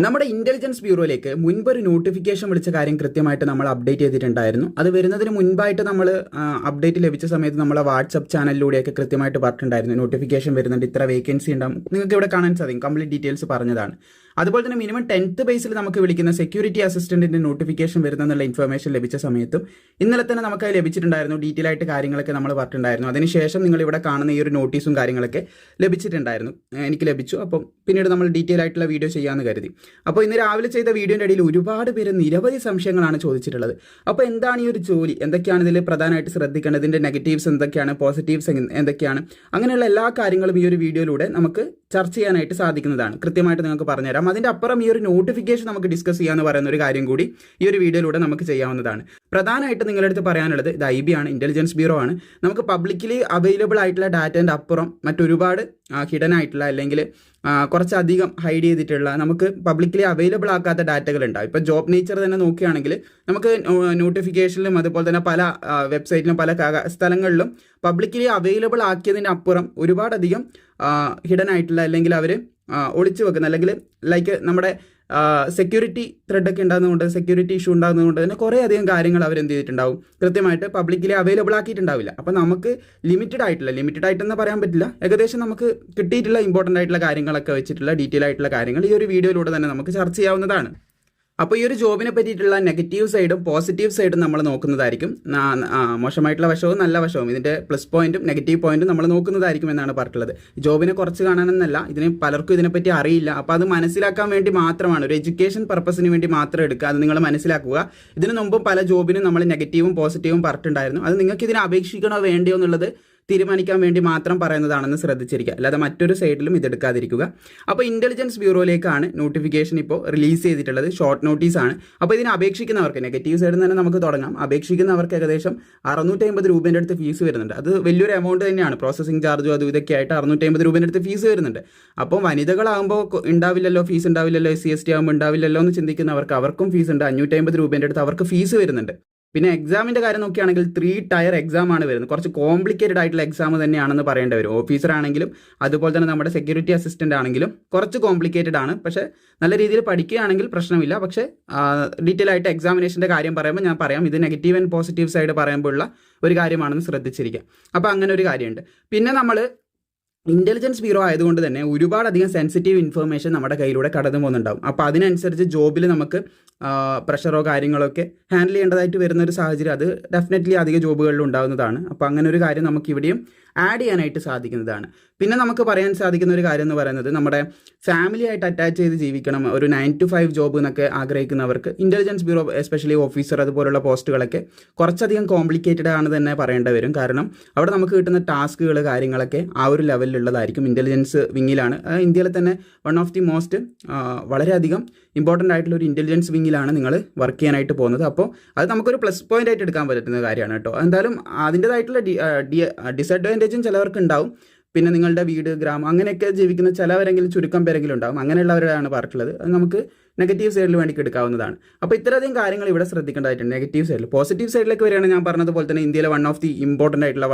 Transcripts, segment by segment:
നമ്മുടെ intelligence ബ്യൂറോയിലേക്ക് മുൻപൊരു notification വിളിച്ച കാര്യം കൃത്യമായിട്ട് നമ്മൾ അപ്ഡേറ്റ് ചെയ്തിട്ടുണ്ടായിരുന്നു. അത് വരുന്നതിന് മുൻപായിട്ട് നമ്മൾ അപ്ഡേറ്റ് ലഭിച്ച സമയത്ത് നമ്മളെ വാട്സപ്പ് ചാനലിലൂടെയൊക്കെ കൃത്യമായിട്ട് പറഞ്ഞിട്ടുണ്ടായിരുന്നു നോട്ടിഫിക്കേഷൻ വരുന്നുണ്ട്, ഇത്ര വേക്കൻസി ഉണ്ടാകും. നിങ്ങൾക്ക് ഇവിടെ കാണാൻ സാധിക്കും, കംപ്ലീറ്റ് ഡീറ്റെയിൽസ് പറഞ്ഞതാണ്. അതുപോലെ തന്നെ മിനിമം 10th ബേസിൽ നമുക്ക് വിളിക്കുന്ന സെക്യൂരിറ്റി അസിസ്റ്റന്റിന്റെ നോട്ടിഫിക്കേഷൻ വരുന്നെന്നുള്ള ഇൻഫർമേഷൻ ലഭിച്ച സമയത്തും ഇന്നലെ തന്നെ നമുക്ക് അത് ലഭിച്ചിട്ടുണ്ടായിരുന്നു. ഡീറ്റെയിൽ ആയിട്ട് കാര്യങ്ങളൊക്കെ നമ്മൾ പറഞ്ഞിട്ടുണ്ടായിരുന്നു. അതിനുശേഷം നിങ്ങൾ ഇവിടെ കാണുന്ന ഈ ഒരു നോട്ടീസും കാര്യങ്ങളൊക്കെ ലഭിച്ചിട്ടുണ്ടായിരുന്നു, എനിക്ക് ലഭിച്ചു. അപ്പം പിന്നീട് നമ്മൾ ഡീറ്റെയിൽ ആയിട്ടുള്ള വീഡിയോ ചെയ്യാമെന്ന് കരുതി. അപ്പോൾ ഇന്ന് രാവിലെ ചെയ്ത വീഡിയോൻ്റെ ഇടയിൽ ഒരുപാട് പേര് നിരവധി സംശയങ്ങളാണ് ചോദിച്ചിട്ടുള്ളത്. അപ്പോൾ എന്താണ് ഈ ഒരു ജോലി, എന്തൊക്കെയാണ് ഇതിൽ പ്രധാനമായിട്ട് ശ്രദ്ധിക്കേണ്ടത്, ഇതിൻ്റെ നെഗറ്റീവ്സ് എന്തൊക്കെയാണ്, പോസിറ്റീവ്സ് എന്തൊക്കെയാണ്, അങ്ങനെയുള്ള എല്ലാ കാര്യങ്ങളും ഈ ഒരു വീഡിയോയിലൂടെ നമുക്ക് ചർച്ച ചെയ്യാനായിട്ട് സാധിക്കുന്നതാണ്. കൃത്യമായിട്ട് നിങ്ങൾക്ക് പറഞ്ഞുതരാം. അതിൻ്റെ അപ്പുറം ഈ ഒരു നോട്ടിഫിക്കേഷൻ നമുക്ക് ഡിസ്കസ് ചെയ്യാമെന്ന് പറയുന്ന ഒരു കാര്യം കൂടി ഈ ഒരു വീഡിയോയിലൂടെ നമുക്ക് ചെയ്യാവുന്നതാണ്. പ്രധാനമായിട്ട് നിങ്ങളുടെ അടുത്ത് പറയാനുള്ളത് ഇത് IB ആണ്, ഇന്റലിജൻസ് ബ്യൂറോ ആണ്. നമുക്ക് പബ്ലിക്കലി അവൈലബിൾ ആയിട്ടുള്ള ഡാറ്റേൻ്റെ അപ്പുറം മറ്റൊരുപാട് ഹിഡൻ ആയിട്ടുള്ള അല്ലെങ്കിൽ കുറച്ചധികം ഹൈഡ് ചെയ്തിട്ടുള്ള നമുക്ക് പബ്ലിക്കലി അവൈലബിൾ ആക്കാത്ത ഡാറ്റകൾ ഉണ്ടാവും. ഇപ്പോൾ ജോബ് നേച്ചർ തന്നെ നോക്കുകയാണെങ്കിൽ നമുക്ക് നോട്ടിഫിക്കേഷനിലും അതുപോലെ തന്നെ പല വെബ്സൈറ്റിലും പല സ്ഥലങ്ങളിലും പബ്ലിക്കലി അവൈലബിൾ ആക്കിയതിന് അപ്പുറം ഒരുപാടധികം ഹിഡൻ ആയിട്ടുള്ള അല്ലെങ്കിൽ അവർ ഒളിച്ചു വെക്കുന്ന അല്ലെങ്കിൽ ലൈക്ക് നമ്മുടെ സെക്യൂരിറ്റി ത്രെഡൊക്കെ ഉണ്ടാകുന്നതുകൊണ്ട്, സെക്യൂരിറ്റി ഇഷ്യൂ ഉണ്ടാകുന്നതുകൊണ്ട് തന്നെ കുറേ അധികം കാര്യങ്ങൾ അവർ എന്ത് ചെയ്തിട്ടുണ്ടാവും, കൃത്യമായിട്ട് പബ്ലിക്കലി അവൈലബിൾ ആക്കിയിട്ടുണ്ടാവില്ല. അപ്പോൾ നമുക്ക് ലിമിറ്റഡ് ആയിട്ടെന്ന് പറയാൻ പറ്റില്ല, ഏകദേശം നമുക്ക് കിട്ടിയിട്ടുള്ള ഇമ്പോർട്ടൻ്റ് ആയിട്ടുള്ള കാര്യങ്ങളൊക്കെ വെച്ചിട്ടുള്ള ഡീറ്റെയിൽ ആയിട്ടുള്ള കാര്യങ്ങൾ ഈ ഒരു വീഡിയോയിലൂടെ തന്നെ നമുക്ക് ചർച്ച ചെയ്യാവുന്നതാണ്. അപ്പോൾ ഈ ഒരു ജോബിനെ പറ്റിയിട്ടുള്ള നെഗറ്റീവ് സൈഡും പോസിറ്റീവ് സൈഡും നമ്മൾ നോക്കുന്നതായിരിക്കും. മോശമായിട്ടുള്ള വശവും നല്ല വശവും, ഇതിൻ്റെ പ്ലസ് പോയിന്റും നെഗറ്റീവ് പോയിന്റും നമ്മൾ നോക്കുന്നതായിരിക്കും എന്നാണ് പറഞ്ഞിട്ടുള്ളത്. ജോബിനെ കുറച്ച് കാണാനെന്നല്ല, പലർക്കും ഇതിനെപ്പറ്റി അറിയില്ല. അപ്പോൾ അത് മനസ്സിലാക്കാൻ വേണ്ടി മാത്രമാണ്, ഒരു എഡ്യൂക്കേഷൻ പർപ്പസിന് വേണ്ടി മാത്രം എടുക്കുക. അത് നിങ്ങൾ മനസ്സിലാക്കുക. ഇതിനു മുമ്പും പല ജോബിനും നമ്മൾ നെഗറ്റീവും പോസിറ്റീവും പറഞ്ഞിട്ടുണ്ടായിരുന്നു. അത് നിങ്ങൾക്ക് ഇതിനെ അപേക്ഷിക്കണോ വേണ്ടിയോ എന്നുള്ളത് തീരുമാനിക്കാൻ വേണ്ടി മാത്രം പറയുന്നതാണെന്ന് ശ്രദ്ധിച്ചിരിക്കുക, അല്ലാതെ മറ്റൊരു സൈഡിലും ഇതെടുക്കാതിരിക്കുക. അപ്പോൾ ഇന്റലിജൻസ് ബ്യൂറോയിലേക്കാണ് നോട്ടിഫിക്കേഷൻ ഇപ്പോൾ റിലീസ് ചെയ്തിട്ടുള്ളത്. ഷോർട്ട് നോട്ടീസാണ്. അപ്പോൾ ഇതിനെ അപേക്ഷിക്കുന്നവർക്ക്, നെഗറ്റീവ് സൈഡിൽ നിന്ന് തന്നെ നമുക്ക് തുടങ്ങാം. അപേക്ഷിക്കുന്നവർക്ക് ഏകദേശം 650 രൂപേൻ്റെ അടുത്ത് ഫീസ് വരുന്നുണ്ട്. അത് വലിയൊരു എമൗണ്ട് തന്നെയാണ്. പ്രോസസ്സിംഗ് ചാർജും അതും ഇതൊക്കെ ആയിട്ട് 650 രൂപേൻ്റെ അടുത്ത് ഫീസ് വരുന്നുണ്ട്. അപ്പം വനിതകളാകുമ്പോൾ ഉണ്ടാവില്ലല്ലോ, ഫീസ് ഉണ്ടാവില്ലല്ലോ, SC ST ആകുമ്പോൾ ഉണ്ടാവില്ലല്ലോ എന്ന് ചിന്തിക്കുന്നവർക്ക് അവർക്കും ഫീസ് ഉണ്ട്. 550 രൂപേൻ്റെ അടുത്ത് അവർക്ക് ഫീസ് വരുന്നുണ്ട്. പിന്നെ എക്സാമിൻ്റെ കാര്യം നോക്കുകയാണെങ്കിൽ 3 ടയർ എക്സാം ആണ് വരുന്നത്. കുറച്ച് കോംപ്ലിക്കേറ്റഡ് ആയിട്ടുള്ള എക്സാം തന്നെയാണെന്ന് പറയേണ്ടി വരും. ഓഫീസർ ആണെങ്കിലും അതുപോലെ തന്നെ നമ്മുടെ സെക്യൂരിറ്റി അസിസ്റ്റൻ്റ് ആണെങ്കിലും കുറച്ച് കോംപ്ലിക്കേറ്റഡ് ആണ്. പക്ഷേ നല്ല രീതിയിൽ പഠിക്കുകയാണെങ്കിൽ പ്രശ്നമില്ല. പക്ഷേ ഡീറ്റെയിൽ ആയിട്ട് എക്സാമിനേഷൻ്റെ കാര്യം പറയുമ്പോൾ ഞാൻ പറയാം, ഇത് നെഗറ്റീവ് ആൻഡ് പോസിറ്റീവ് സൈഡ് പറയുമ്പോഴുള്ള ഒരു കാര്യമാണെന്ന് ശ്രദ്ധിച്ചിരിക്കുക. അപ്പോൾ അങ്ങനെ ഒരു കാര്യമുണ്ട്. പിന്നെ നമ്മൾ ഇന്റലിജൻസ് ബ്യൂറോ ആയതുകൊണ്ട് തന്നെ ഒരുപാടധികം സെൻസിറ്റീവ് ഇൻഫർമേഷൻ നമ്മുടെ കയ്യിലൂടെ കടന്നു പോകുന്നുണ്ടാവും. അപ്പോൾ അതിനനുസരിച്ച് ജോബിൽ നമുക്ക് പ്രഷറോ കാര്യങ്ങളൊക്കെ ഹാൻഡിൽ ചെയ്യേണ്ടതായിട്ട് വരുന്ന ഒരു സാഹചര്യം അത് ഡെഫിനറ്റ്ലി അധിക ജോബുകളിൽ ഉണ്ടാകുന്നതാണ്. അപ്പോൾ അങ്ങനെ ഒരു കാര്യം നമുക്ക് ഇവിടെയും ആഡ് ചെയ്യാനായിട്ട് സാധിക്കുന്നതാണ്. പിന്നെ നമുക്ക് പറയാൻ സാധിക്കുന്ന ഒരു കാര്യം എന്ന് പറയുന്നത്, നമ്മുടെ ഫാമിലി ആയിട്ട് അറ്റാച്ച് ചെയ്ത് ജീവിക്കണം, ഒരു 9 to 5 ജോബ് എന്നൊക്കെ ആഗ്രഹിക്കുന്നവർക്ക് ഇന്റലിജൻസ് ബ്യൂറോ എസ്പെഷ്യലി ഓഫീസർ അതുപോലുള്ള പോസ്റ്റുകളൊക്കെ കുറച്ചധികം കോംപ്ലിക്കേറ്റഡ് ആണ് തന്നെ പറയേണ്ടി വരും. കാരണം അവിടെ നമുക്ക് കിട്ടുന്ന ടാസ്കുകൾ കാര്യങ്ങളൊക്കെ ആ ഒരു ലെവലിലുള്ളതായിരിക്കും. ഇന്റലിജൻസ് വിങ്ങിലാണ്, ഇന്ത്യയിലെ തന്നെ വൺ ഓഫ് ദി മോസ്റ്റ് വളരെയധികം ഇമ്പോർട്ടൻ്റ് ആയിട്ടുള്ള ഒരു ഇന്റലിജൻസ് വിങ്ങിലാണ് നിങ്ങൾ വർക്ക് ചെയ്യാനായിട്ട് പോകുന്നത്. അപ്പോൾ അത് നമുക്കൊരു പ്ലസ് പോയിന്റ് ആയിട്ട് എടുക്കാൻ പറ്റുന്ന കാര്യമാണ് കേട്ടോ. എന്തായാലും അതിൻ്റെതായിട്ടുള്ള ഡിസഡ്വാൻറ്റേജും ചിലവർക്ക് ഉണ്ടാവും. പിന്നെ നിങ്ങളുടെ വീട്, ഗ്രാമം അങ്ങനെയൊക്കെ ജീവിക്കുന്ന ചിലവരെങ്കിലും ചുരുക്കം പേരെങ്കിലും ഉണ്ടാകും. അങ്ങനെയുള്ളവരാണ് പറഞ്ഞിട്ടുള്ളത്. അത് നമുക്ക് നെഗറ്റീവ് സൈഡിൽ വേണ്ടി എടുക്കാവുന്നതാണ്. അപ്പോൾ ഇത്രയധികം കാര്യങ്ങൾ ഇവിടെ ശ്രദ്ധിക്കേണ്ടതായിട്ടുണ്ട് നെഗറ്റീവ് സൈഡിൽ. പോസിറ്റീവ് സൈഡിലേക്ക് വരികയാണെങ്കിൽ ഞാൻ പറഞ്ഞതുപോലെ തന്നെ ഇന്ത്യയിലെ വൺ ഓഫ് ദി ഇമ്പോർട്ടൻ്റ് ആയിട്ടുള്ള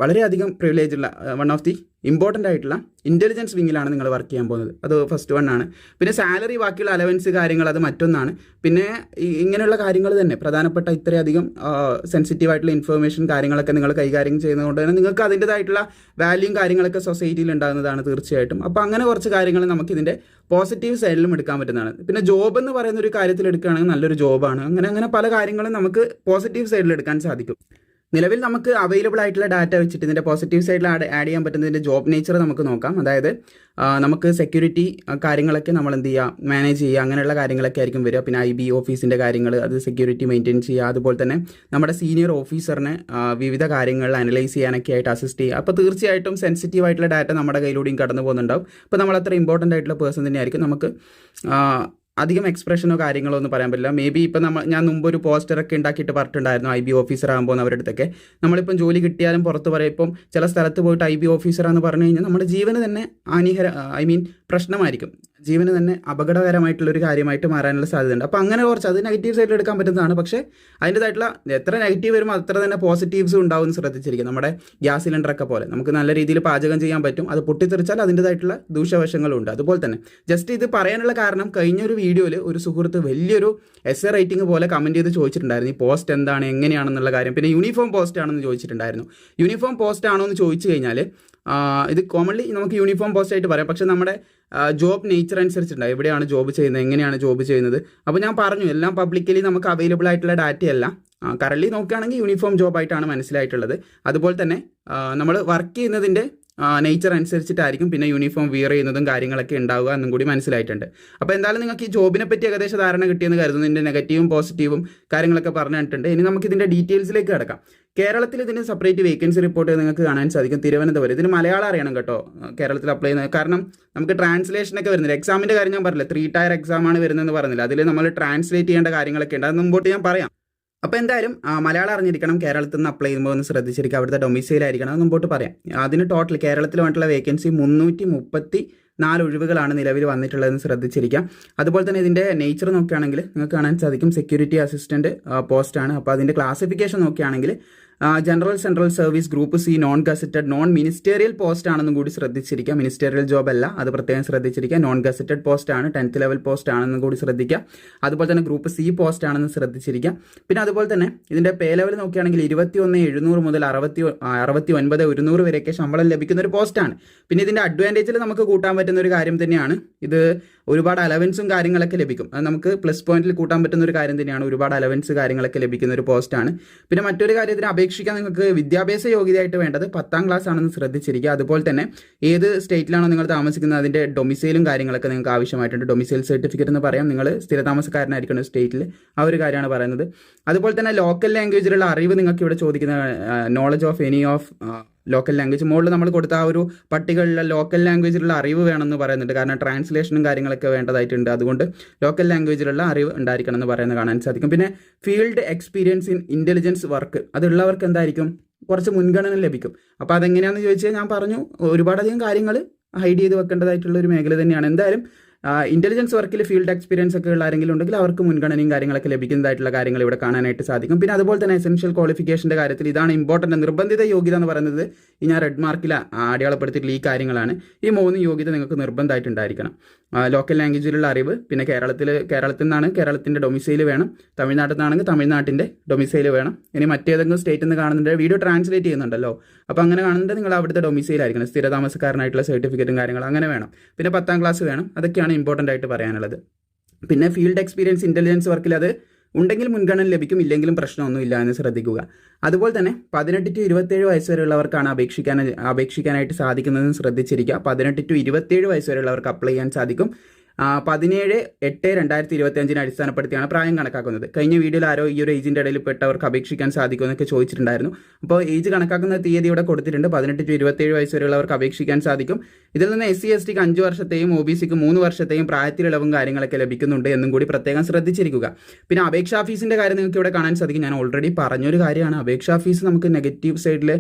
വളരെയധികം പ്രിവിലേജ് ഉള്ള വൺ ഓഫ് ദി ഇമ്പോർട്ടൻ്റ് ആയിട്ടുള്ള ഇൻ്റലിജൻസ് വിങ്ങിലാണ് നിങ്ങൾ വർക്ക് ചെയ്യാൻ പോകുന്നത്. അത് ഫസ്റ്റ് വൺ ആണ്. പിന്നെ സാലറി, ബാക്കിയുള്ള അലവൻസ് കാര്യങ്ങൾ അത് മറ്റൊന്നാണ്. പിന്നെ ഇങ്ങനെയുള്ള കാര്യങ്ങൾ തന്നെ പ്രധാനപ്പെട്ട ഇത്രയധികം സെൻസിറ്റീവ് ആയിട്ടുള്ള ഇൻഫർമേഷൻ കാര്യങ്ങളൊക്കെ നിങ്ങൾ കൈകാര്യം ചെയ്യുന്നതുകൊണ്ട് തന്നെ നിങ്ങൾക്ക് അതിൻ്റെതായിട്ടുള്ള വാല്യൂം കാര്യങ്ങളൊക്കെ സൊസൈറ്റിയിൽ ഉണ്ടാകുന്നതാണ് തീർച്ചയായിട്ടും. അപ്പോൾ അങ്ങനെ കുറച്ച് കാര്യങ്ങൾ നമുക്കിതിൻ്റെ പോസിറ്റീവ് സൈഡിലും എടുക്കാൻ പറ്റുന്നതാണ്. പിന്നെ ജോബ് എന്ന് പറയുന്ന ഒരു കാര്യത്തിൽ എടുക്കുകയാണെങ്കിൽ നല്ലൊരു ജോബാണ്. അങ്ങനെ പല കാര്യങ്ങളും നമുക്ക് പോസിറ്റീവ് സൈഡിൽ എടുക്കാൻ സാധിക്കും. നിലവിൽ നമുക്ക് അവൈലബിൾ ആയിട്ടുള്ള ഡാറ്റ വെച്ചിട്ട് ഇതിൻ്റെ പോസിറ്റീവ് സൈഡിൽ ആഡ് ചെയ്യാൻ പറ്റുന്നതിൻ്റെ ജോബ് നേച്ചർ നമുക്ക് നോക്കാം. അതായത് നമുക്ക് സെക്യൂരിറ്റി കാര്യങ്ങളൊക്കെ നമ്മൾ എന്ത് ചെയ്യുക, മാനേജ് ചെയ്യുക, അങ്ങനെയുള്ള കാര്യങ്ങളൊക്കെ ആയിരിക്കും വരിക. പിന്നെ IB ഓഫീസിൻ്റെ കാര്യങ്ങൾ, അത് സെക്യൂരിറ്റി മെയിൻറ്റെയിൻ ചെയ്യുക, അതുപോലെ തന്നെ നമ്മുടെ സീനിയർ ഓഫീസറിനെ വിവിധ കാര്യങ്ങൾ അനലൈസ് ചെയ്യാനൊക്കെ ആയിട്ട് അസിസ്റ്റ് ചെയ്യുക. അപ്പോൾ തീർച്ചയായിട്ടും സെൻസിറ്റീവ് ആയിട്ടുള്ള ഡാറ്റ നമ്മുടെ കയ്യിലൂടെയും കടന്നു പോകുന്നുണ്ടാവും. അപ്പോൾ നമ്മൾ അത്ര ഇമ്പോർട്ടൻ്റ് ആയിട്ടുള്ള പേഴ്സൺ തന്നെയായിരിക്കും. നമുക്ക് അധികം എക്സ്പ്രഷനോ കാര്യങ്ങളോ ഒന്നും പറയാൻ പറ്റില്ല. മേ ബി ഇപ്പം ഞാൻ മുമ്പ് ഒരു പോസ്റ്ററൊക്കെ ഉണ്ടാക്കിയിട്ട് പറഞ്ഞിട്ടുണ്ടായിരുന്നു IB ഓഫീസർ ആകുമ്പോൾ അവരുടെ അടുത്തൊക്കെ. നമ്മളിപ്പം ജോലി കിട്ടിയാലും പുറത്ത് പറയും, ഇപ്പം ചില സ്ഥലത്ത് പോയിട്ട് IB ഓഫീസറാന്ന് പറഞ്ഞു കഴിഞ്ഞാൽ നമ്മുടെ ജീവന് തന്നെ പ്രശ്നമായിരിക്കും, ജീവന് തന്നെ അപകടകരമായിട്ടുള്ളൊരു കാര്യമായിട്ട് മാറാനുള്ള സാധ്യതയുണ്ട്. അപ്പോൾ അങ്ങനെ കുറച്ച് അത് നെഗറ്റീവ് സൈഡിൽ എടുക്കാൻ പറ്റുന്നതാണ്. പക്ഷേ അതിൻ്റെതായിട്ടുള്ള എത്ര നെഗറ്റീവ് വരുമ്പോൾ അത്ര തന്നെ പോസിറ്റീവ്സും ഉണ്ടാവും എന്ന് ശ്രദ്ധിച്ചിരിക്കും. നമ്മുടെ ഗ്യാസ് സിലിണ്ടറൊക്കെ പോലെ നമുക്ക് നല്ല രീതിയിൽ പാചകം ചെയ്യാൻ പറ്റും. അത് പൊട്ടിത്തെറിച്ചാൽ അതിൻ്റെതായിട്ടുള്ള ദൂഷ്യവശങ്ങളുണ്ട്. അതുപോലെ തന്നെ ജസ്റ്റ് ഇത് പറയാനുള്ള കാരണം, കഴിഞ്ഞൊരു വീഡിയോയിൽ ഒരു സുഹൃത്ത് വലിയൊരു എസ്എ റൈറ്റിംഗ് പോലെ കമൻറ്റ് ചെയ്ത് ചോദിച്ചിട്ടുണ്ടായിരുന്നു, ഈ പോസ്റ്റ് എന്താണ് എങ്ങനെയാണെന്നുള്ള കാര്യം. പിന്നെ യൂണിഫോം പോസ്റ്റ് ആണെന്ന് ചോദിച്ചിട്ടുണ്ടായിരുന്നു. യൂണിഫോം പോസ്റ്റ് ആണോ എന്ന് ചോദിച്ചു കഴിഞ്ഞാൽ ഇത് കോമൺലി നമുക്ക് യൂണിഫോം പോസ്റ്റ് ആയിട്ട് പറയാം. പക്ഷേ നമ്മുടെ ജോബ് നേച്ചർ അനുസരിച്ചിട്ടുണ്ടാകും, എവിടെയാണ് ജോബ് ചെയ്യുന്നത്, എങ്ങനെയാണ് ജോബ് ചെയ്യുന്നത്. അപ്പോൾ ഞാൻ പറഞ്ഞു, എല്ലാം പബ്ലിക്കലി നമുക്ക് അവൈലബിൾ ആയിട്ടുള്ള ഡാറ്റയല്ല. കറൻറ്റ്ലി നോക്കുകയാണെങ്കിൽ യൂണിഫോം ജോബായിട്ടാണ് മനസ്സിലായിട്ടുള്ളത്. അതുപോലെ തന്നെ നമ്മൾ വർക്ക് ചെയ്യുന്നതിൻ്റെ നേച്ചർ അനുസരിച്ചിട്ടായിരിക്കും പിന്നെ യൂണിഫോം വിയർ ചെയ്യുന്നതും കാര്യങ്ങളൊക്കെ ഉണ്ടാവുക എന്നും കൂടി മനസ്സിലായിട്ടുണ്ട്. അപ്പോൾ എന്തായാലും നിങ്ങൾക്ക് ഈ ജോബിനെ പറ്റി ഏകദേശം ധാരണ കിട്ടിയെന്ന് കരുതുന്നു. ഇതിൻ്റെ നെഗറ്റീവും പോസിറ്റീവും കാര്യങ്ങളൊക്കെ പറഞ്ഞിട്ടുണ്ട്. ഇനി നമുക്ക് ഇതിൻ്റെ ഡീറ്റെയിൽസിലേക്ക് കിടക്കാം. കേരളത്തിൽ ഇതിന് സെപ്പറേറ്റ് വേക്കൻസി റിപ്പോർട്ട് നിങ്ങൾക്ക് കാണാൻ സാധിക്കും. തിരുവനന്തപുരം, ഇതിന് മലയാളം അറിയണം കേട്ടോ കേരളത്തിൽ അപ്ലൈ ചെയ്യുന്നത്. കാരണം നമുക്ക് ട്രാൻസ്ലേഷനൊക്കെ വരുന്നില്ല. എക്സാമിൻ്റെ കാര്യം ഞാൻ പറഞ്ഞില്ല, 3 ടയർ എക്സാമാണ് വരുന്നതെന്ന് പറഞ്ഞില്ല. അതിൽ നമ്മൾ ട്രാൻസ്ലേറ്റ് ചെയ്യേണ്ട കാര്യങ്ങളൊക്കെ ഉണ്ട്, അത് മുമ്പോട്ട് ഞാൻ പറയാം. അപ്പോൾ എന്തായാലും മലയാളം അറിഞ്ഞിരിക്കണം. കേരളത്തിൽ നിന്ന് അപ്ലൈ ചെയ്യുമ്പോൾ ഒന്ന് ശ്രദ്ധിച്ചിരിക്കുക, അവിടുത്തെ ഡൊമിസൈലായിരിക്കണം, അത് മുമ്പോട്ട് പറയാം. അതിന് ടോട്ടൽ കേരളത്തിൽ വന്നിട്ടുള്ള വേക്കൻസി 334 ഒഴിവുകളാണ് നിലവിൽ വന്നിട്ടുള്ളതെന്ന് ശ്രദ്ധിച്ചിരിക്കാം. അതുപോലെ തന്നെ ഇതിൻ്റെ നേച്ചർ നോക്കുകയാണെങ്കിൽ നിങ്ങൾക്ക് കാണാൻ സാധിക്കും, സെക്യൂരിറ്റി അസിസ്റ്റൻറ്റ് പോസ്റ്റാണ്. അപ്പോൾ അതിൻ്റെ ക്ലാസിഫിക്കേഷൻ നോക്കുകയാണെങ്കിൽ general central service group C non gazetted non ministerial post ആണെന്നും കൂടി ശ്രദ്ധിച്ചിരിക്കുക. മിനിസ്റ്റേറിയൽ ജോബ് അല്ല, അത് പ്രത്യേകം ശ്രദ്ധിച്ചിരിക്കുക. നോൺ ഗസറ്റഡ് പോസ്റ്റ് ആണ്, 10th ലെവൽ പോസ്റ്റ് ആണെന്നും കൂടി ശ്രദ്ധിക്കുക. അതുപോലെ തന്നെ ഗ്രൂപ്പ് സി പോസ്റ്റ് ആണെന്ന് ശ്രദ്ധിച്ചിരിക്കുക. പിന്നെ അതുപോലെ തന്നെ ഇതിൻ്റെ പേ ലെവൽ നോക്കുകയാണെങ്കിൽ 21,700 മുതൽ 69,100 വരെയൊക്കെ ശമ്പളം ലഭിക്കുന്ന ഒരു പോസ്റ്റാണ്. പിന്നെ ഇതിൻ്റെ അഡ്വാൻറ്റേജിൽ നമുക്ക് കൂട്ടാൻ പറ്റുന്ന ഒരു കാര്യം തന്നെയാണ്, ഇത് ഒരുപാട് അലവൻസും കാര്യങ്ങളൊക്കെ ലഭിക്കും. അത് നമുക്ക് പ്ലസ് പോയിന്റിൽ കൂട്ടാൻ പറ്റുന്ന ഒരു കാര്യം തന്നെയാണ്. ഒരുപാട് അലവൻസ് കാര്യങ്ങളൊക്കെ ലഭിക്കുന്ന ഒരു പോസ്റ്റാണ്. പിന്നെ മറ്റൊരു കാര്യത്തിന് അപേക്ഷിക്കാൻ നിങ്ങൾക്ക് വിദ്യാഭ്യാസ യോഗ്യതയായിട്ട് വേണ്ടത് 10ാം ക്ലാസ് ആണെന്ന് ശ്രദ്ധിച്ചിരിക്കുക. അതുപോലെ തന്നെ ഏത് സ്റ്റേറ്റിലാണോ നിങ്ങൾ താമസിക്കുന്നത് അതിൻ്റെ ഡൊമിസൈലും കാര്യങ്ങളൊക്കെ നിങ്ങൾക്ക് ആവശ്യമായിട്ടുണ്ട്. ഡൊമിസൈൽ സർട്ടിഫിക്കറ്റ് എന്ന് പറയാം, നിങ്ങൾ സ്ഥിരതാമസക്കാരനായിരിക്കണം സ്റ്റേറ്റിൽ, ആ ഒരു കാര്യമാണ് പറയുന്നത്. അതുപോലെ തന്നെ ലോക്കൽ ലാംഗ്വേജിലുള്ള അറിവ് നിങ്ങൾക്ക് ഇവിടെ ചോദിക്കുന്ന knowledge of any of local language, മുകളിൽ നമ്മൾ കൊടുത്ത ആ ഒരു പട്ടികകളിലെ ലോക്കൽ ലാംഗ്വേജിലുള്ള അറിവ് വേണമെന്ന് പറയുന്നുണ്ട്. കാരണം ട്രാൻസ്ലേഷനും കാര്യങ്ങളൊക്കെ വേണ്ടതായിട്ടുണ്ട്. അതുകൊണ്ട് ലോക്കൽ ലാംഗ്വേജിലുള്ള അറിവ് ഉണ്ടായിരിക്കണം എന്ന് പറയുന്നത് കാണാൻ സാധിക്കും. പിന്നെ field experience in intelligence work, അതുള്ളവർക്ക് എന്തായിരിക്കും കുറച്ച് മുൻഗണന ലഭിക്കും. അപ്പോൾ അതെങ്ങനെയാണെന്ന് ചോദിച്ചാൽ ഞാൻ പറഞ്ഞു, ഒരുപാടധികം കാര്യങ്ങൾ ഹൈഡ് ചെയ്ത് വെക്കേണ്ടതായിട്ടുള്ള ഒരു മേഖല തന്നെയാണ്. എന്തായാലും ഇൻ്റലിജൻസ് വർക്കിൽ ഫീൽഡ് എക്സ്പീരിയൻസ് ഒക്കെ ഉള്ള ആരെങ്കിലും ഉണ്ടെങ്കിൽ അവർക്ക് മുൻഗണനയും കാര്യങ്ങളൊക്കെ ലഭിക്കുന്നതായിട്ടുള്ള കാര്യങ്ങൾ ഇവിടെ കാണാനായിട്ട് സാധിക്കും. പിന്നെ അതുപോലെ തന്നെ എസെൻഷ്യൽ ക്വാളിഫിക്കേഷൻ്റെ കാര്യത്തിൽ ഇതാണ് ഇമ്പോർട്ടൻ്റ്, നിർബന്ധിത യോഗ്യത എന്ന് പറയുന്നത് ഈ ഞാൻ റെഡ് മാർക്കിൽ അടയാളപ്പെടുത്തിയിട്ടുള്ള ഈ കാര്യങ്ങളാണ്. ഈ 3 യോഗ്യത നിങ്ങൾക്ക് നിർബന്ധമായിട്ടുണ്ടായിരിക്കണം. ലോക്കൽ ലാംഗ്വേജിലുള്ള അറിവ്, പിന്നെ കേരളത്തിൽ നിന്നാണ് കേരളത്തിൻ്റെ ഡൊമിസൈൽ വേണം, തമിഴ്നാട്ടിൽ നിന്നാണെങ്കിൽ തമിഴ്നാട്ടിൻ്റെ ഡൊമിസൈൽ വേണം. ഇനി മറ്റേതെങ്കിലും സ്റ്റേറ്റിൽ നിന്ന് കാണുന്നുണ്ട്, വീഡിയോ ട്രാൻസ്ലേറ്റ് ചെയ്യുന്നുണ്ടല്ലോ, അപ്പോൾ അങ്ങനെ കാണുന്നുണ്ട് നിങ്ങൾ അവിടുത്തെ ഡൊമിസൈലായിരിക്കണം, സ്ഥിരതാമസക്കാരനായിട്ടുള്ള സർട്ടിഫിക്കറ്റും കാര്യങ്ങളും അങ്ങനെ വേണം. പിന്നെ 10ാം ക്ലാസ് വേണം. അതൊക്കെയാണ് ഇമ്പോർട്ടൻ്റ് ആയിട്ട് പറയാനുള്ളത്. പിന്നെ ഫീൽഡ് എക്സ്പീരിയൻസ് ഇൻ്റലിജൻസ് വർക്കിൽ അത് ഉണ്ടെങ്കിൽ മുൻഗണന ലഭിക്കും, ഇല്ലെങ്കിലും പ്രശ്നമൊന്നുമില്ല എന്ന് ശ്രദ്ധിക്കുക. അതുപോലെ തന്നെ 18 to 27 വയസ്സ് വരെയുള്ളവർക്കാണ് അപേക്ഷിക്കാനായിട്ട് സാധിക്കുന്നതെന്ന് ശ്രദ്ധിച്ചിരിക്കുക. 18 to 27 വയസ്സ് വരെയുള്ളവർക്ക് അപ്ലൈ ചെയ്യാൻ സാധിക്കും. 17/8/2025 അടിസ്ഥാനപ്പെടുത്തിയാണ് പ്രായം കണക്കാക്കുന്നത്. കഴിഞ്ഞ വീഡിയോയിൽ ആരോ ഈ ഒരു ഏജിൻ്റെ ഇടയിൽ പെട്ടവർക്ക് അപേക്ഷിക്കാൻ സാധിക്കുമെന്നൊക്കെ ചോദിച്ചിട്ടുണ്ടായിരുന്നു. അപ്പോൾ ഏജ് കണക്കാക്കുന്ന തീയതി ഇവിടെ കൊടുത്തിട്ടുണ്ട്. 18 to 27 വയസ്സ് വരെയുള്ളവർക്ക് അപേക്ഷിക്കാൻ സാധിക്കും. ഇതിൽ നിന്ന് SC STക്ക് 5 വർഷത്തെയും OBCക്ക് 3 വർഷത്തെയും പ്രായത്തിലിളവും കാര്യങ്ങളൊക്കെ ലഭിക്കുന്നുണ്ട് എന്നും കൂടി പ്രത്യേകം ശ്രദ്ധിച്ചിരിക്കുക. പിന്നെ അപേക്ഷാ ഫീസിൻ്റെ കാര്യം നിങ്ങൾക്ക് ഇവിടെ കാണാൻ സാധിക്കും. ഞാൻ ഓൾറെഡി പറഞ്ഞൊരു കാര്യമാണ്, അപേക്ഷാ ഫീസ് നമുക്ക് നെഗറ്റീവ് സൈഡിൽ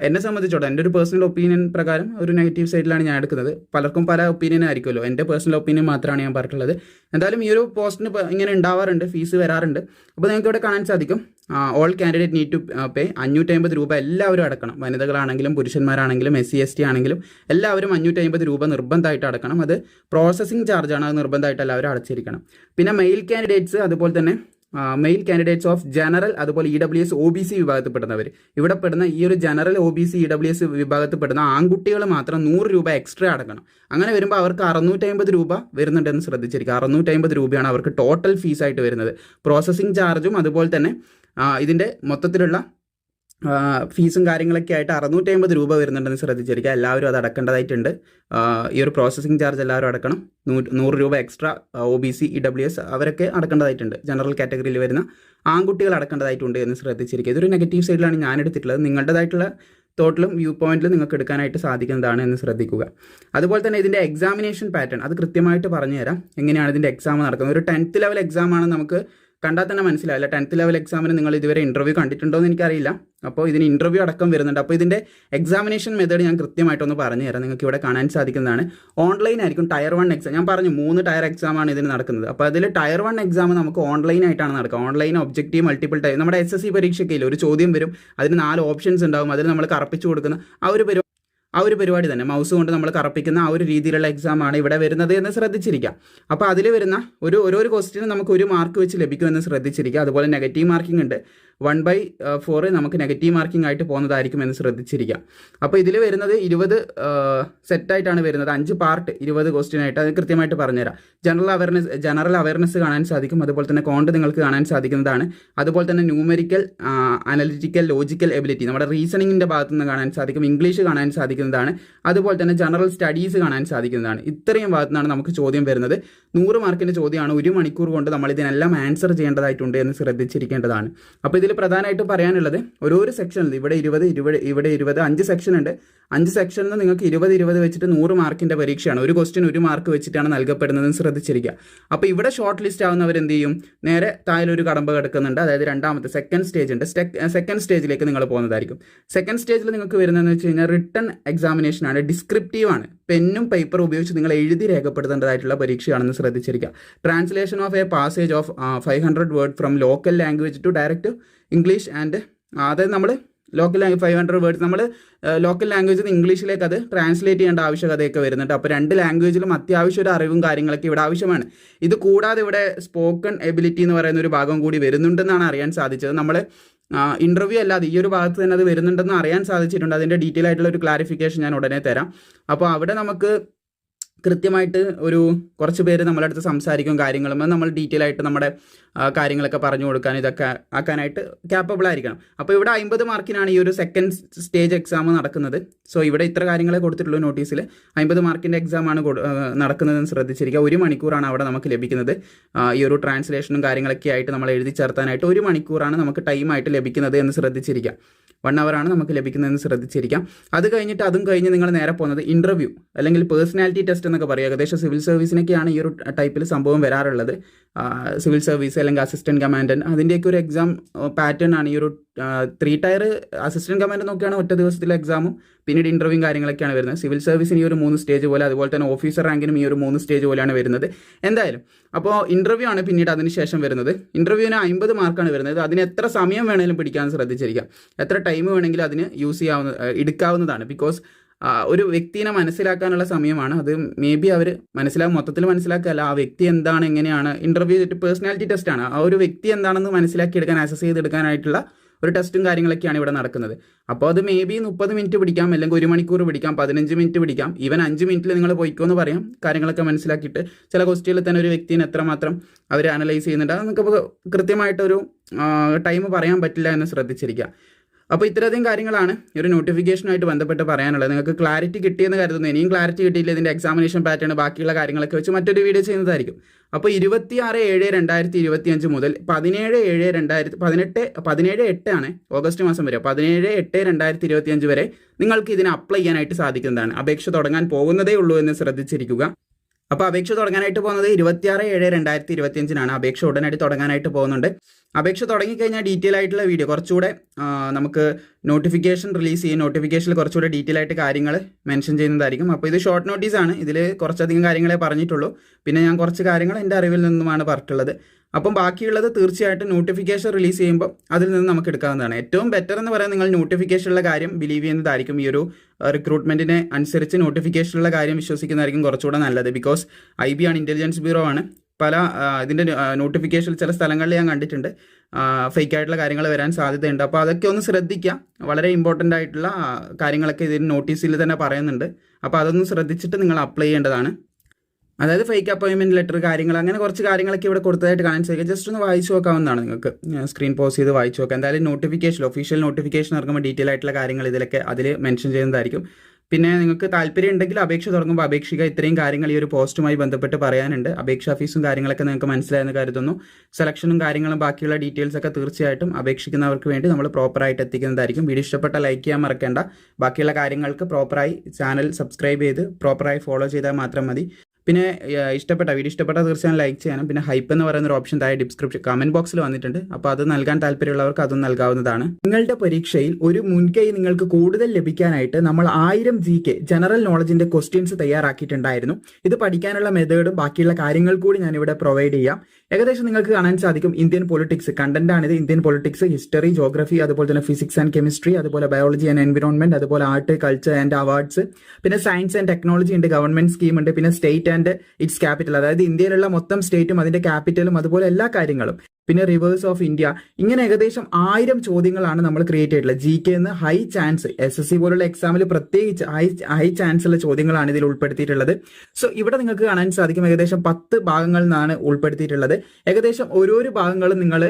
എന്നെ സംബന്ധിച്ചോട്ടെ എൻ്റെ ഒരു പേഴ്സണൽ ഒപ്പീനിയൻ പ്രകാരം ഒരു നെഗറ്റീവ് സൈഡിലാണ് ഞാൻ എടുക്കുന്നത്. പലർക്കും പല ഒപ്പീനിയൻ ആയിരിക്കുമല്ലോ, എൻ്റെ പേഴ്സണൽ ഒപ്പീനിയൻ മാത്രമാണ് ഞാൻ പറഞ്ഞിട്ടുള്ളത്. എന്തായാലും ഈ ഒരു പോസ്റ്റിന് ഇങ്ങനെ ഉണ്ടാവാറുണ്ട്, ഫീസ് വരാറുണ്ട്. അപ്പോൾ നിങ്ങൾക്ക് ഇവിടെ കാണാൻ സാധിക്കും, all candidate need to pay 550 രൂപ എല്ലാവരും അടക്കണം. വനിതകളാണെങ്കിലും പുരുഷന്മാരാണെങ്കിലും SC ST ആണെങ്കിലും എല്ലാവരും 550 രൂപ നിർബന്ധമായിട്ട് അടക്കണം. അത് പ്രോസസ്സിംഗ് ചാർജാണ്, അത് നിർബന്ധമായിട്ട് എല്ലാവരും അടച്ചിരിക്കണം. പിന്നെ മെയിൽ കാൻഡിഡേറ്റ്സ്, അതുപോലെ തന്നെ മെയിൽ കാൻഡിഡേറ്റ്സ് ഓഫ് ജനറൽ, അതുപോലെ EWS OBC വിഭാഗത്തിൽപ്പെടുന്നവർ, ഇവിടെ പെടുന്ന ഈ ഒരു ജനറൽ OBC EWS വിഭാഗത്തിൽപ്പെടുന്ന ആൺകുട്ടികൾ മാത്രം 100 രൂപ എക്സ്ട്രാ അടക്കണം. അങ്ങനെ വരുമ്പോൾ അവർക്ക് 650 രൂപ വരുന്നുണ്ടെന്ന് ശ്രദ്ധിച്ചിരിക്കുക. 650 രൂപയാണ് അവർക്ക് ടോട്ടൽ ഫീസായിട്ട് വരുന്നത്. പ്രോസസ്സിംഗ് ചാർജും അതുപോലെ തന്നെ ഇതിൻ്റെ മൊത്തത്തിലുള്ള ഫീസും കാര്യങ്ങളൊക്കെ ആയിട്ട് 650 രൂപ വരുന്നുണ്ടെന്ന് ശ്രദ്ധിച്ചിരിക്കുക. എല്ലാവരും അത് അടക്കേണ്ടതായിട്ടുണ്ട്. ഈ ഒരു പ്രോസസ്സിംഗ് ചാർജ് എല്ലാവരും അടക്കണം. 100 രൂപ എക്സ്ട്രാ OBC EWS അവരൊക്കെ അടക്കേണ്ടതായിട്ടുണ്ട്. ജനറൽ കാറ്റഗറിയിൽ വരുന്ന ആൺകുട്ടികൾ അടക്കേണ്ടതായിട്ടുണ്ട് എന്ന് ശ്രദ്ധിച്ചിരിക്കുക. ഇതൊരു നെഗറ്റീവ് സൈഡിലാണ് ഞാൻ എടുത്തിട്ടുള്ളത്. നിങ്ങളുടേതായിട്ടുള്ള തോട്ടിലും വ്യൂ പോയിന്റിലും നിങ്ങൾക്ക് എടുക്കാനായിട്ട് സാധിക്കുന്നതാണ് എന്ന് ശ്രദ്ധിക്കുക. അതുപോലെ തന്നെ ഇതിൻ്റെ എക്സാമിനേഷൻ പാറ്റേൺ അത് കൃത്യമായിട്ട് പറഞ്ഞുതരാം. എങ്ങനെയാണ് ഇതിൻ്റെ എക്സാം നടക്കുന്നത്. ഒരു 10th ലെവൽ എക്സാമാണ് നമുക്ക് കണ്ടാൽ തന്നെ മനസ്സിലാവില്ല. 10th ലെവൽ എക്സാമിന് നിങ്ങൾ ഇതുവരെ ഇൻ്റർവ്യൂ കണ്ടിട്ടുണ്ടോ എന്ന് എനിക്കറിയില്ല. അപ്പോൾ ഇതിന് ഇൻ്റർവ്യൂ അടക്കം വരുന്നുണ്ട്. അപ്പോൾ ഇതിൻ്റെ എക്സാമിനേഷൻ മെത്തേഡ് ഞാൻ കൃത്യമായിട്ടൊന്ന് പറഞ്ഞു തരാം. നിങ്ങൾക്ക് ഇവിടെ കാണാൻ സാധിക്കുന്നതാണ്. ഓൺലൈൻ ആയിരിക്കും ടയർ 1 എക്സാം. ഞാൻ പറഞ്ഞു 3 ടയർ എക്സാമാണ് ഇതിന് നടക്കുന്നത്. അപ്പോൾ അതിൽ ടയർ 1 എക്സാം നമുക്ക് ഓൺലൈനായിട്ടാണ് നടക്കുക. Online objective multiple time. നമ്മുടെ SSC പരീക്ഷയ്ക്കില്ല, ഒരു ചോദ്യം വരും, അതിന് 4 ഓപ്ഷൻസ് ഉണ്ടാവും, അതിൽ നമ്മൾ കറപ്പിച്ചു കൊടുക്കുന്ന ആ ഒരു പരിപാടി തന്നെ മൗസ് കൊണ്ട് നമ്മൾ കറപ്പിക്കുന്ന ആ ഒരു രീതിയിലുള്ള എക്സാമാണ് ഇവിടെ വരുന്നത് എന്ന് ശ്രദ്ധിച്ചിരിക്കുക. അപ്പോൾ അതിൽ വരുന്ന ഓരോ ക്വസ്റ്റിനും നമുക്ക് 1 മാർക്ക് വെച്ച് ലഭിക്കുമെന്ന് ശ്രദ്ധിച്ചിരിക്കുക. അതുപോലെ നെഗറ്റീവ് മാർക്കിംഗ് ഉണ്ട്. 1/4 നമുക്ക് നെഗറ്റീവ് മാർക്കിംഗ് ആയിട്ട് പോകുന്നതായിരിക്കും എന്ന് ശ്രദ്ധിച്ചിരിക്കുക. അപ്പോൾ ഇതിൽ വരുന്നത് 20 സെറ്റായിട്ടാണ് വരുന്നത്. 5 പാർട്ട് 20 ക്വസ്റ്റ്യൻ ആയിട്ട്. അത് കൃത്യമായിട്ട് പറഞ്ഞുതരാം. ജനറൽ അവയർനെസ് കാണാൻ സാധിക്കും. അതുപോലെ തന്നെ കോണ്ട് നിങ്ങൾക്ക് കാണാൻ സാധിക്കുന്നതാണ്. അതുപോലെ തന്നെ ന്യൂമെറിക്കൽ, അനലിറ്റിക്കൽ, ലോജിക്കൽ എബിലിറ്റി നമ്മുടെ റീസണിങ്ങിൻ്റെ ഭാഗത്തു നിന്ന് കാണാൻ സാധിക്കും. ഇംഗ്ലീഷ് കാണാൻ സാധിക്കുന്നതാണ്. അതുപോലെ തന്നെ ജനറൽ സ്റ്റഡീസ് കാണാൻ സാധിക്കുന്നതാണ്. ഇത്രയും ഭാഗത്തു നിന്നാണ് നമുക്ക് ചോദ്യം വരുന്നത്. 100 മാർക്കിൻ്റെ ചോദ്യമാണ്. 1 മണിക്കൂർ കൊണ്ട് നമ്മൾ ഇതിനെല്ലാം ആൻസർ ചെയ്യേണ്ടതായിട്ടുണ്ട് എന്ന് ശ്രദ്ധിച്ചിരിക്കേണ്ടതാണ്. അപ്പോൾ ഇതിൽ പ്രധാനമായിട്ട് പറയാനുള്ളത് ഓരോ സെക്ഷനിൽ ഇവിടെ 20, ഇവിടെ 20, 5 സെക്ഷൻ ഉണ്ട്. 5 സെക്ഷനിൽ നിങ്ങൾക്ക് 20 വെച്ചിട്ട് 100 മാർക്കിൻ്റെ പരീക്ഷയാണ്. ഒരു ക്വസ്റ്റ്യൻ 1 മാർക്ക് വെച്ചിട്ടാണ് നൽകപ്പെടുന്നതെന്ന് ശ്രദ്ധിച്ചിരിക്കുക. അപ്പോൾ ഇവിടെ ഷോർട്ട് ലിസ്റ്റ് ആവുന്നവർ എന്ത് ചെയ്യും? നേരെ താഴെ ഒരു കടമ്പ കിടക്കുന്നുണ്ട്. അതായത് രണ്ടാമത്തെ സെക്കൻഡ് സ്റ്റേജ് ഉണ്ട്. സെക്കൻഡ് സ്റ്റേജിലേക്ക് നിങ്ങൾ പോകുന്നതായിരിക്കും. സെക്കൻഡ് സ്റ്റേജിൽ നിങ്ങൾക്ക് വരുന്നതെന്ന് വെച്ച് കഴിഞ്ഞാൽ റിട്ടൺ എക്സാമിനേഷൻ ആണ്. ഡിസ്ക്രിപ്റ്റീവ് ആണ്. പെന്നും പേപ്പറും ഉപയോഗിച്ച് നിങ്ങൾ എഴുതി രേഖപ്പെടുത്തേണ്ടതായിട്ടുള്ള പരീക്ഷയാണെന്ന് ശ്രദ്ധിച്ചിരിക്കുക. Translation of a passage of 500 word from local language to direct English and അതായത് നമ്മൾ ലോക്കൽ 500 വേർഡ്സ് നമ്മൾ ലോക്കൽ ലാംഗ്വേജിൽ നിന്ന് ഇംഗ്ലീഷിലേക്ക് അത് ട്രാൻസ്ലേറ്റ് ചെയ്യേണ്ട ആവശ്യകതയൊക്കെ വരുന്നുണ്ട്. അപ്പോൾ 2 ലാംഗ്വേജിലും അത്യാവശ്യം ഒരു അറിവും കാര്യങ്ങളൊക്കെ ഇവിടെ ആവശ്യമാണ്. ഇത് കൂടാതെ ഇവിടെ സ്പോക്കൺ എബിലിറ്റി എന്ന് പറയുന്ന ഒരു ഭാഗം കൂടി വരുന്നുണ്ടെന്നാണ് അറിയാൻ സാധിച്ചത്. നമ്മൾ ഇൻ്റർവ്യൂ അല്ലാതെ ഈ ഒരു ഭാഗത്ത് തന്നെ അത് വരുന്നുണ്ടെന്ന് അറിയാൻ സാധിച്ചിട്ടുണ്ട്. അതിൻ്റെ ഡീറ്റെയിൽ ആയിട്ടുള്ള ഒരു ക്ലാരിഫിക്കേഷൻ ഞാൻ ഉടനെ തരാം. അപ്പോൾ അവിടെ നമുക്ക് കൃത്യമായിട്ട് കുറച്ച് പേര് നമ്മളെ അടുത്ത് സംസാരിക്കും കാര്യങ്ങളും നമ്മൾ ഡീറ്റെയിൽ ആയിട്ട് നമ്മുടെ കാര്യങ്ങളൊക്കെ പറഞ്ഞു കൊടുക്കാൻ ഇതൊക്കെ ആക്കാനായിട്ട് ക്യാപ്പബിൾ ആയിരിക്കണം. അപ്പോൾ ഇവിടെ 50 മാർക്കിനാണ് ഈ ഒരു സെക്കൻഡ് സ്റ്റേജ് എക്സാം നടക്കുന്നത്. സോ ഇവിടെ ഇത്ര കാര്യങ്ങളെ കൊടുത്തിട്ടുള്ളൂ നോട്ടീസിൽ. 50 മാർക്കിൻ്റെ എക്സാമാണ് നടക്കുന്നതെന്ന് ശ്രദ്ധിച്ചിരിക്കുക. 1 മണിക്കൂറാണ് അവിടെ നമുക്ക് ലഭിക്കുന്നത്. ഈ ഒരു ട്രാൻസ്ലേഷനും കാര്യങ്ങളൊക്കെ ആയിട്ട് നമ്മൾ എഴുതി ചേർത്താനായിട്ട് 1 മണിക്കൂറാണ് നമുക്ക് ടൈമായിട്ട് ലഭിക്കുന്നത് എന്ന് ശ്രദ്ധിച്ചിരിക്കുക. 1 അവറാണ് നമുക്ക് ലഭിക്കുന്നതെന്ന് ശ്രദ്ധിച്ചിരിക്കാം. അത് കഴിഞ്ഞിട്ട് അതും കഴിഞ്ഞ് നിങ്ങൾ നേരെ പോകുന്നത് ഇൻ്റർവ്യൂ അല്ലെങ്കിൽ പേഴ്സണാലിറ്റി ടെസ്റ്റ് എന്നൊക്കെ പറയും. ഏകദേശം സിവിൽ സർവീസിനൊക്കെയാണ് ഈ ഒരു ടൈപ്പിൽ സംഭവം വരാറുള്ളത്. സിവിൽ സർവീസ് അല്ലെങ്കിൽ അസിസ്റ്റൻറ്റ് കമാൻഡൻറ്റ് അതിൻ്റെയൊക്കെ ഒരു എക്സാം പാറ്റേൺ ആണ് ഈ ഒരു 3 ടയർ. അസിസ്റ്റൻറ്റ് കമാൻഡൻറ്റ് നോക്കിയാണ് ഒറ്റ ദിവസത്തിലെ എക്സാമും പിന്നീട് ഇൻ്റർവ്യൂവും കാര്യങ്ങളൊക്കെയാണ് വരുന്നത്. സിവിൽ സർവീസിന് ഈ ഒരു 3 സ്റ്റേജ് പോലെ, അതുപോലെ തന്നെ ഓഫീസർ റാങ്കിനും ഈ ഒരു 3 സ്റ്റേജ് പോലെയാണ് വരുന്നത്. എന്തായാലും അപ്പോൾ ഇൻ്റർവ്യൂ ആണ് പിന്നീട് അതിന് ശേഷം വരുന്നത്. ഇൻ്റർവ്യൂവിന് 50 മാർക്കാണ് വരുന്നത്. അതിന് എത്ര സമയം വേണമെങ്കിലും പിടിക്കാൻ ശ്രദ്ധിച്ചിരിക്കാം. എത്ര ടൈം വേണമെങ്കിലും അതിന് എടുക്കാവുന്നതാണ്. ബിക്കോസ് ഒരു വ്യക്തിനെ മനസ്സിലാക്കാനുള്ള സമയമാണ് അത്. മേ ബി അവർ മൊത്തത്തിൽ മനസ്സിലാക്കുകയല്ല, ആ വ്യക്തി എന്താണ്, എങ്ങനെയാണ്. ഇൻ്റർവ്യൂ പേഴ്സണാലിറ്റി ടെസ്റ്റാണ്. ആ ഒരു വ്യക്തി എന്താണെന്ന് മനസ്സിലാക്കിയെടുക്കാൻ, അസസ് ചെയ്തെടുക്കാനായിട്ടുള്ള ഒരു ടെസ്റ്റും കാര്യങ്ങളൊക്കെയാണ് ഇവിടെ നടക്കുന്നത്. അപ്പോൾ അത് മേ ബി 30 മിനിറ്റ് പിടിക്കാം, അല്ലെങ്കിൽ 1 മണിക്കൂർ പിടിക്കാം, 15 മിനിറ്റ് പിടിക്കാം, ഈവൻ 5 മിനിറ്റിൽ നിങ്ങൾ പോയിക്കോ എന്ന് പറയാം. കാര്യങ്ങളൊക്കെ മനസ്സിലാക്കിയിട്ട് ചില ക്വസ്റ്റ്യനിൽ തന്നെ ഒരു വ്യക്തിനെ എത്രമാത്രം അവർ അനലൈസ് ചെയ്യുന്നുണ്ട് അതൊക്കെ കൃത്യമായിട്ടൊരു ടൈം പറയാൻ പറ്റില്ല എന്ന് ശ്രദ്ധിച്ചിരിക്കുക. അപ്പോൾ ഇത്രയധികം കാര്യങ്ങളാണ് ഈ ഒരു നോട്ടിഫിക്കേഷനുമായിട്ട് ബന്ധപ്പെട്ട് പറയാനുള്ളത്. നിങ്ങൾക്ക് ക്ലാരിറ്റി കിട്ടിയെന്ന് കരുതുന്നു. ഇനിയും ക്ലാരിറ്റി കിട്ടിയില്ല. ഇതിൻ്റെ എക്സാമിനേഷൻ പാറ്റേൺ ബാക്കിയുള്ള കാര്യങ്ങളൊക്കെ വെച്ച് മറ്റൊരു വീഡിയോ ചെയ്യുന്നതായിരിക്കും. അപ്പോൾ 26/7/2025 മുതൽ 17/8 ആണ് ഓഗസ്റ്റ് മാസം വരെ. 17/8/2025 വരെ നിങ്ങൾക്ക് ഇതിന് അപ്ലൈ ചെയ്യാനായിട്ട് സാധിക്കുന്നതാണ്. അപേക്ഷ തുടങ്ങാൻ പോകുന്നതേ ഉള്ളൂ എന്ന് ശ്രദ്ധിച്ചിരിക്കുക. അപ്പോൾ അപേക്ഷ തുടങ്ങാനായിട്ട് പോകുന്നത് 26/7/2025 അപേക്ഷ ഉടനടി തുടങ്ങാനായിട്ട് പോകുന്നുണ്ട്. അപേക്ഷ തുടങ്ങിക്കഴിഞ്ഞാൽ ഡീറ്റെയിൽ ആയിട്ടുള്ള വീഡിയോ കുറച്ചുകൂടെ നമുക്ക് നോട്ടിഫിക്കേഷൻ റിലീസ് ചെയ്യും. നോട്ടിഫിക്കേഷനിൽ കുറച്ചുകൂടെ ഡീറ്റെയിൽ ആയിട്ട് കാര്യങ്ങൾ മെൻഷൻ ചെയ്യുന്നതായിരിക്കും. അപ്പോൾ ഇത് ഷോർട്ട് നോട്ടീസാണ്. ഇതിൽ കുറച്ചധികം കാര്യങ്ങളെ പറഞ്ഞിട്ടുള്ളൂ. പിന്നെ ഞാൻ കുറച്ച് കാര്യങ്ങൾ എൻ്റെ അറിവിൽ നിന്നുമാണ് പറഞ്ഞിട്ടുള്ളത്. അപ്പം ബാക്കിയുള്ളത് തീർച്ചയായിട്ടും നോട്ടിഫിക്കേഷൻ റിലീസ് ചെയ്യുമ്പോൾ അതിൽ നിന്ന് നമുക്ക് എടുക്കാവുന്നതാണ്. ഏറ്റവും ബെറ്റർ എന്ന് പറയാൻ നിങ്ങൾ നോട്ടിഫിക്കേഷനുള്ള കാര്യം ബിലീവ് ചെയ്യുന്നതായിരിക്കും. ഈ ഒരു റിക്രൂട്ട്മെൻറ്റിനെ അനുസരിച്ച് നോട്ടിഫിക്കേഷനുള്ള കാര്യം വിശ്വസിക്കുന്നതായിരിക്കും കുറച്ചുകൂടെ നല്ലത്. ബിക്കോസ് IB ആണ്, ഇൻ്റലിജൻസ് ബ്യൂറോ ആണ്. പല ഇതിൻ്റെ നോട്ടിഫിക്കേഷൻ ചില സ്ഥലങ്ങളിൽ ഞാൻ കണ്ടിട്ടുണ്ട് ഫേക്ക് ആയിട്ടുള്ള കാര്യങ്ങൾ വരാൻ സാധ്യതയുണ്ട്. അപ്പോൾ അതൊക്കെ ഒന്ന് ശ്രദ്ധിക്കുക. വളരെ ഇമ്പോർട്ടൻ്റ് ആയിട്ടുള്ള കാര്യങ്ങളൊക്കെ ഇതിന് നോട്ടീസിൽ തന്നെ പറയുന്നുണ്ട്. അപ്പോൾ അതൊന്ന് ശ്രദ്ധിച്ചിട്ട് നിങ്ങൾ അപ്ലൈ ചെയ്യേണ്ടതാണ്. അതായത് ഫേക്ക് അപ്പോയിൻമെൻറ്റ് ലെറ്റർ കാര്യങ്ങൾ അങ്ങനെ കുറച്ച് കാര്യങ്ങളൊക്കെ ഇവിടെ കൊടുത്തതായിട്ട് കാണാൻ സാധിക്കും. ജസ്റ്റ് ഒന്ന് വായിച്ചു നോക്കാവുന്നതാണ്. നിങ്ങൾക്ക് സ്ക്രീൻ പോസ് ചെയ്ത് വായിച്ചു നോക്കാം. എന്തായാലും നോട്ടിഫിക്കേഷൻ ഒഫീഷ്യൽ നോട്ടിഫിക്കേഷൻ ഇറങ്ങുമ്പോൾ ഡീറ്റെയിൽ ആയിട്ടുള്ള കാര്യങ്ങൾ അതിൽ മെൻഷൻ ചെയ്യുന്നതായിരിക്കും. പിന്നെ നിങ്ങൾക്ക് താല്പര്യം ഉണ്ടെങ്കിൽ അപേക്ഷ തുടങ്ങുമ്പോൾ അപേക്ഷിക്കുക. ഇത്രയും കാര്യങ്ങൾ ഈ ഒരു പോസ്റ്റുമായി ബന്ധപ്പെട്ട് പറയാനുണ്ട്. അപേക്ഷാ ഫീസും കാര്യങ്ങളൊക്കെ നിങ്ങൾക്ക് മനസ്സിലായെന്ന് കരുതുന്നു. സെലക്ഷനും കാര്യങ്ങളും ബാക്കിയുള്ള ഡീറ്റെയിൽസ് ഒക്കെ തീർച്ചയായിട്ടും അപേക്ഷിക്കുന്നവർക്ക് വേണ്ടി നമ്മൾ പ്രോപ്പറായിട്ട് എത്തിക്കുന്നതായിരിക്കും. വീഡിയോ ഇഷ്ടപ്പെട്ട ലൈക്ക് ചെയ്യാൻ മറക്കേണ്ട. ബാക്കിയുള്ള കാര്യങ്ങൾക്ക് പ്രോപ്പറായി ചാനൽ സബ്സ്ക്രൈബ് ചെയ്ത് പ്രോപ്പറായി ഫോളോ ചെയ്താൽ മാത്രം മതി. പിന്നെ വീഡിയോ ഇഷ്ടപ്പെട്ടാൽ തീർച്ചയായും ലൈക്ക് ചെയ്യാനും പിന്നെ ഹൈപ്പ് എന്ന് പറയുന്ന ഒരു ഓപ്ഷൻ താഴെ ഡിസ്ക്രിപ്ഷൻ കമന്റ് ബോക്സിൽ വന്നിട്ടുണ്ട്. അപ്പോൾ അത് നൽകാൻ താല്പര്യമുള്ളവർക്ക് അതും നൽകാവുന്നതാണ്. നിങ്ങളുടെ പരീക്ഷയിൽ ഒരു മുൻകൈ നിങ്ങൾക്ക് കൂടുതൽ ലഭിക്കാനായിട്ട് നമ്മൾ 1000 GK ജനറൽ നോളജിന്റെ ക്വസ്റ്റ്യൻസ് തയ്യാറാക്കിയിട്ടുണ്ടായിരുന്നു. ഇത് പഠിക്കാനുള്ള മെത്തേഡും ബാക്കിയുള്ള കാര്യങ്ങൾ കൂടി ഞാൻ ഇവിടെ പ്രൊവൈഡ് ചെയ്യാം. ഏകദേശം നിങ്ങൾക്ക് കാണാൻ സാധിക്കും ഇന്ത്യൻ പൊളിറ്റിക്സ് കണ്ടന്റ് ആണിത്. ഇന്ത്യൻ പൊളിറ്റിക്സ്, ഹിസ്റ്ററി, ജോഗ്രഫി, അതുപോലെ തന്നെ ഫിസിക്സ് ആൻഡ് കെമിസ്ട്രി, അതുപോലെ ബയോളജി ആൻഡ് എൻവിറോൺമെന്റ്, അതുപോലെ ആർട്ട്, കൾച്ചർ ആൻഡ് അവാർഡ്സ്, പിന്നെ സയൻസ് ആൻഡ് ടെക്നോളജി ഉണ്ട്, ഗവൺമെന്റ് സ്കീം ഉണ്ട്, പിന്നെ സ്റ്റേറ്റ് ആൻഡ് ഇറ്റ്സ് ക്യാപിറ്റൽ, അതായത് ഇന്ത്യയിലുള്ള മൊത്തം സ്റ്റേറ്റും അതിന്റെ ക്യാപിറ്റലും അതുപോലെ എല്ലാ കാര്യങ്ങളും, പിന്നെ റിവേഴ്സ് ഓഫ് ഇന്ത്യ. ഇങ്ങനെ ഏകദേശം 1000 ചോദ്യങ്ങളാണ് നമ്മൾ ക്രിയേറ്റ് ചെയ്തിട്ടുള്ളത്. GK എന്ന് ഹൈ ചാൻസ്, SSC പോലുള്ള എക്സാമിൽ പ്രത്യേകിച്ച് ഹൈ ചാൻസ് ഉള്ള ചോദ്യങ്ങളാണ് ഇതിൽ ഉൾപ്പെടുത്തിയിട്ടുള്ളത്. സോ ഇവിടെ നിങ്ങൾക്ക് കാണാൻ സാധിക്കും ഏകദേശം 10 ഭാഗങ്ങളിൽ നിന്നാണ് ഉൾപ്പെടുത്തിയിട്ടുള്ളത്. ഏകദേശം ഓരോരോ ഭാഗങ്ങളും നിങ്ങൾ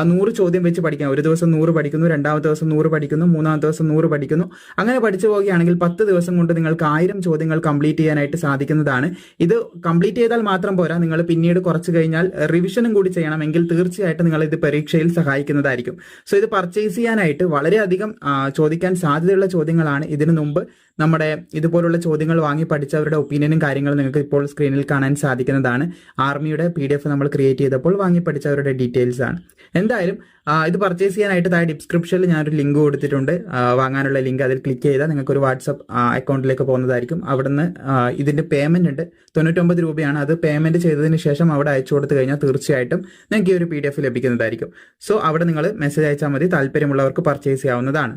100 ചോദ്യം വെച്ച് പഠിക്കാം. ഒരു ദിവസം 100 പഠിക്കുന്നു, രണ്ടാമത്തെ ദിവസം 100 പഠിക്കുന്നു, മൂന്നാമത്തെ ദിവസം 100 പഠിക്കുന്നു. അങ്ങനെ പഠിച്ചു പോവുകയാണെങ്കിൽ 10 ദിവസം കൊണ്ട് നിങ്ങൾക്ക് 1000 ചോദ്യങ്ങൾ കംപ്ലീറ്റ് ചെയ്യാനായിട്ട് സാധിക്കുന്നതാണ്. ഇത് കംപ്ലീറ്റ് ചെയ്താൽ മാത്രം പോരാ, നിങ്ങൾ പിന്നീട് കുറച്ച് കഴിഞ്ഞാൽ റിവിഷനും കൂടി ചെയ്യണമെങ്കിൽ തീർച്ചയായിട്ടും നിങ്ങൾ ഇത് പരീക്ഷയിൽ സഹായിക്കുന്നതായിരിക്കും. സോ ഇത് പർച്ചേസ് ചെയ്യാനായിട്ട് വളരെയധികം ചോദിക്കാൻ സാധ്യതയുള്ള ചോദ്യങ്ങളാണ്. ഇതിനു മുമ്പ് നമ്മുടെ ഇതുപോലുള്ള ചോദ്യങ്ങൾ വാങ്ങി പഠിച്ചവരുടെ ഒപ്പീനിയനും കാര്യങ്ങളും നിങ്ങൾക്ക് ഇപ്പോൾ സ്ക്രീനിൽ കാണാൻ സാധിക്കുന്നതാണ്. ആർമിയുടെ PDF നമ്മൾ ക്രിയേറ്റ് ചെയ്തപ്പോൾ വാങ്ങി പഠിച്ചവരുടെ ഡീറ്റെയിൽസ് ആണ്. എന്തായാലും ഇത് പർച്ചേസ് ചെയ്യാനായിട്ട് താഴെ ഡിസ്ക്രിപ്ഷനിൽ ഞാനൊരു ലിങ്ക് കൊടുത്തിട്ടുണ്ട്, വാങ്ങാനുള്ള ലിങ്ക്. അതിൽ ക്ലിക്ക് ചെയ്താൽ നിങ്ങൾക്ക് ഒരു വാട്സപ്പ് അക്കൗണ്ടിലേക്ക് പോകുന്നതായിരിക്കും. അവിടുന്ന് ഇതിന്റെ പേയ്മെന്റ് ഉണ്ട്, 99 രൂപയാണ്. അത് പേയ്മെന്റ് ചെയ്തതിന് ശേഷം അവിടെ അയച്ചു കൊടുത്തു കഴിഞ്ഞാൽ തീർച്ചയായിട്ടും നിങ്ങൾക്ക് ഈ ഒരു PDF ലഭിക്കുന്നതായിരിക്കും. സോ അവിടെ നിങ്ങൾ മെസ്സേജ് അയച്ചാൽ മതി, താല്പര്യമുള്ളവർക്ക് പർച്ചേസ് ചെയ്യാവുന്നതാണ്.